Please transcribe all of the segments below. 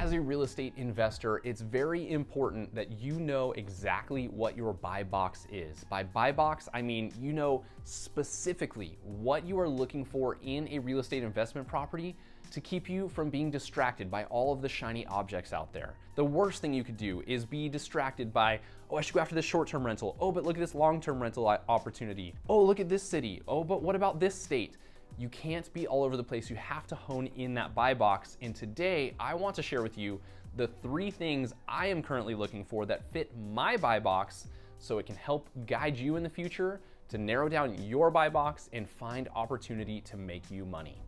As a real estate investor, it's very important that you know exactly what your buy box is. By buy box, I mean you know specifically what you are looking for in a real estate investment property to keep you from being distracted by all of the shiny objects out there. The worst thing you could do is be distracted by, oh, I should go after this short-term rental. Oh, but look at this long-term rental opportunity. Oh, look at this city. Oh, but what about this state? You can't be all over the place. You have to hone in that buy box. And today I want to share with you the 3 things I am currently looking for that fit my buy box so it can help guide you in the future to narrow down your buy box and find opportunity to make you money.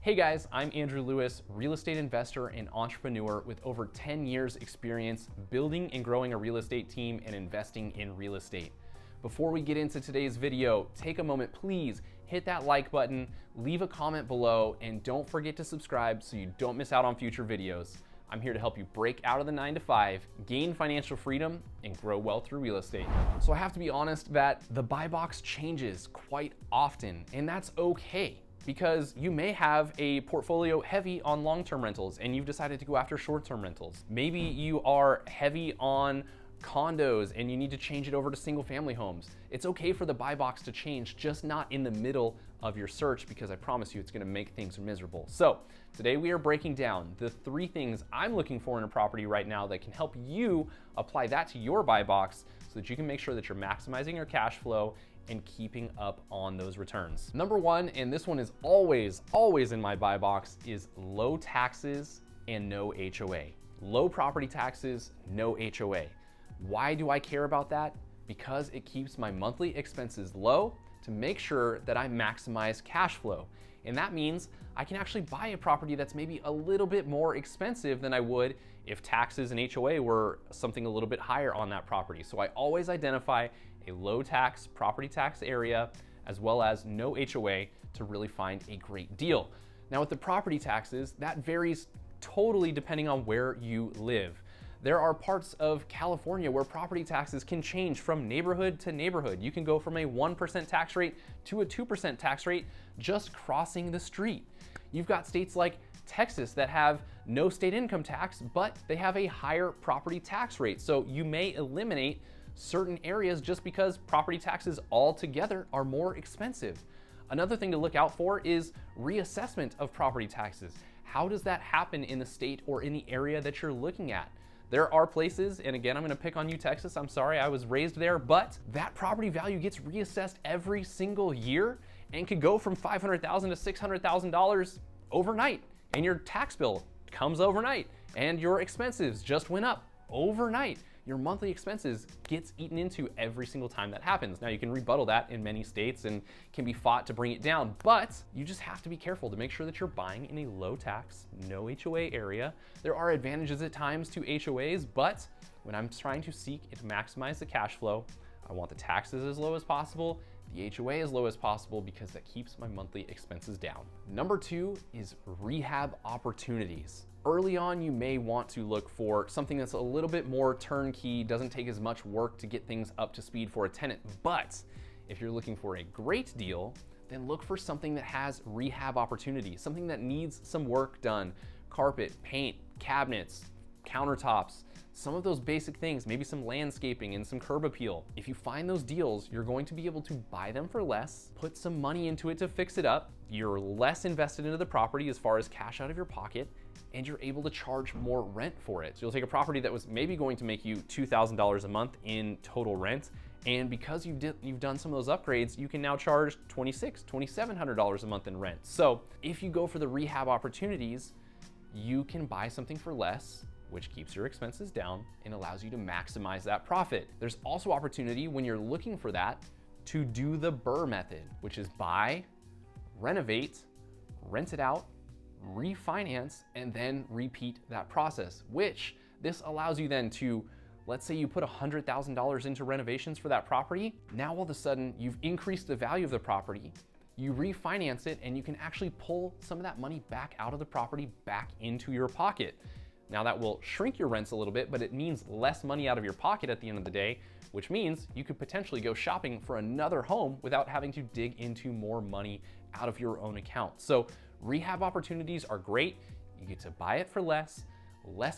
Hey guys, I'm Andrew Lewis, real estate investor and entrepreneur with over 10 years experience building and growing a real estate team and investing in real estate. Before we get into today's video, take a moment, please hit that like button, leave a comment below, and don't forget to subscribe so you don't miss out on future videos. I'm here to help you break out of the 9-to-5, gain financial freedom, and grow wealth through real estate. So I have to be honest that the buy box changes quite often, and that's okay, because you may have a portfolio heavy on long-term rentals and you've decided to go after short-term rentals. Maybe you are heavy on condos and you need to change it over to single-family homes. It's okay for the buy box to change, just not in the middle of your search, because I promise you it's gonna make things miserable. So today we are breaking down the 3 things I'm looking for in a property right now that can help you apply that to your buy box so that you can make sure that you're maximizing your cash flow and keeping up on those returns. Number 1, and this one is always in my buy box, is low taxes and no HOA. Low property taxes, no HOA. Why do I care about that? Because it keeps my monthly expenses low to make sure that I maximize cash flow. And that means I can actually buy a property that's maybe a little bit more expensive than I would if taxes and HOA were something a little bit higher on that property. So I always identify a low tax property tax area as well as no HOA to really find a great deal. Now with the property taxes, that varies totally depending on where you live. There are parts of California where property taxes can change from neighborhood to neighborhood. You can go from a 1% tax rate to a 2% tax rate just crossing the street. You've got states like Texas that have no state income tax, but they have a higher property tax rate. So you may eliminate certain areas just because property taxes altogether are more expensive. Another thing to look out for is reassessment of property taxes. How does that happen in the state or in the area that you're looking at? There are places, and again, I'm gonna pick on you, Texas, I'm sorry, I was raised there, but that property value gets reassessed every single year and could go from $500,000 to $600,000 overnight. And your tax bill comes overnight and your expenses just went up overnight. Your monthly expenses gets eaten into every single time that happens. Now you can rebuttal that in many states and can be fought to bring it down, but you just have to be careful to make sure that you're buying in a low tax, no HOA area. There are advantages at times to HOAs, but when I'm trying to seek and maximize the cash flow, I want the taxes as low as possible, the HOA as low as possible, because that keeps my monthly expenses down. Number 2 is rehab opportunities. Early on, you may want to look for something that's a little bit more turnkey, doesn't take as much work to get things up to speed for a tenant. But if you're looking for a great deal, then look for something that has rehab opportunities, something that needs some work done. Carpet, paint, cabinets, countertops, some of those basic things, maybe some landscaping and some curb appeal. If you find those deals, you're going to be able to buy them for less, put some money into it to fix it up. You're less invested into the property as far as cash out of your pocket, and you're able to charge more rent for it. So you'll take a property that was maybe going to make you $2,000 a month in total rent, and because you've done some of those upgrades, you can now charge $2,600, $2,700 a month in rent. So if you go for the rehab opportunities, you can buy something for less, which keeps your expenses down and allows you to maximize that profit. There's also opportunity when you're looking for that to do the BRRRR method, which is buy, renovate, rent it out, refinance, and then repeat that process, which this allows you then to, let's say you put $100,000 into renovations for that property. Now all of a sudden you've increased the value of the property, you refinance it, and you can actually pull some of that money back out of the property back into your pocket. Now that will shrink your rents a little bit, but it means less money out of your pocket at the end of the day, which means you could potentially go shopping for another home without having to dig into more money out of your own account. So rehab opportunities are great. You get to buy it for less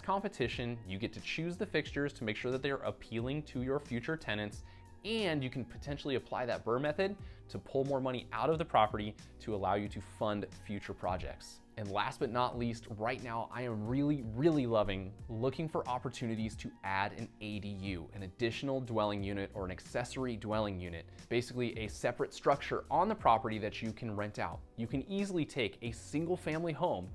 competition, you get to choose the fixtures to make sure that they're appealing to your future tenants, and you can potentially apply that BRRRR method to pull more money out of the property to allow you to fund future projects. And last but not least, right now, I am really loving looking for opportunities to add an ADU, an additional dwelling unit or an accessory dwelling unit, basically a separate structure on the property that you can rent out. You can easily take a single family home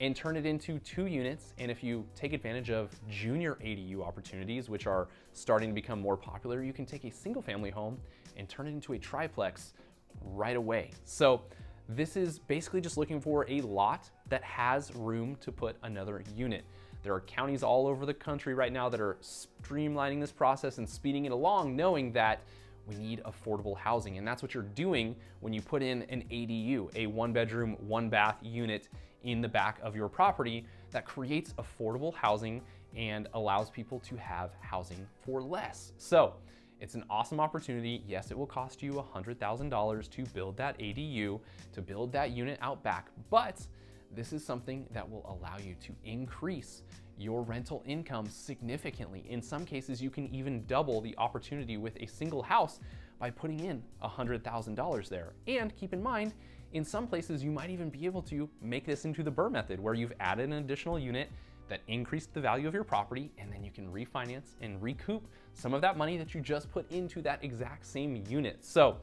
and turn it into 2 units. And if you take advantage of junior ADU opportunities, which are starting to become more popular, you can take a single family home and turn it into a triplex right away. So this is basically just looking for a lot that has room to put another unit. There are counties all over the country right now that are streamlining this process and speeding it along, knowing that we need affordable housing. And that's what you're doing when you put in an ADU, a 1-bedroom, 1-bath unit in the back of your property that creates affordable housing and allows people to have housing for less. So it's an awesome opportunity. Yes, it will cost you $100,000 to build that ADU, to build that unit out back, but this is something that will allow you to increase your rental income significantly. In some cases, you can even double the opportunity with a single house by putting in $100,000 there. And keep in mind, in some places, you might even be able to make this into the BRRRR method, where you've added an additional unit that increased the value of your property, and then you can refinance and recoup some of that money that you just put into that exact same unit. So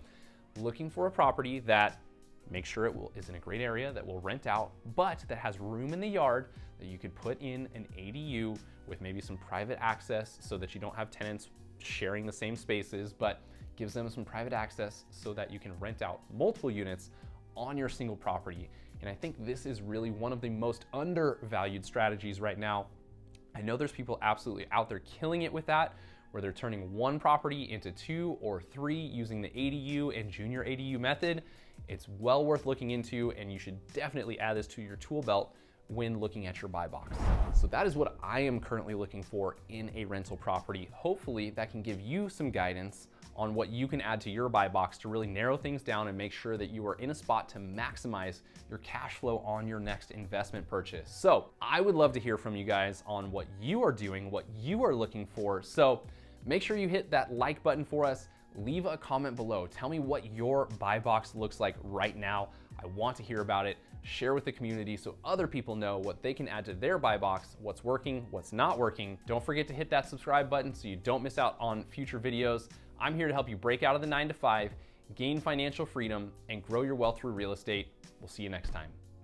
looking for a property that make sure is in a great area that will rent out, but that has room in the yard that you could put in an ADU with maybe some private access so that you don't have tenants sharing the same spaces, but gives them some private access so that you can rent out multiple units on your single property. And I think this is really one of the most undervalued strategies right now. I know there's people absolutely out there killing it with that, where they're turning one property into 2 or 3 using the ADU and junior ADU method. It's well worth looking into, and you should definitely add this to your tool belt when looking at your buy box. So that is what I am currently looking for in a rental property. Hopefully that can give you some guidance on what you can add to your buy box to really narrow things down and make sure that you are in a spot to maximize your cash flow on your next investment purchase. So I would love to hear from you guys on what you are doing, what you are looking for. So make sure you hit that like button for us. Leave a comment below. Tell me what your buy box looks like right now. I want to hear about it. Share with the community so other people know what they can add to their buy box, what's working, what's not working. Don't forget to hit that subscribe button so you don't miss out on future videos. I'm here to help you break out of the 9 to 5, gain financial freedom, and grow your wealth through real estate. We'll see you next time.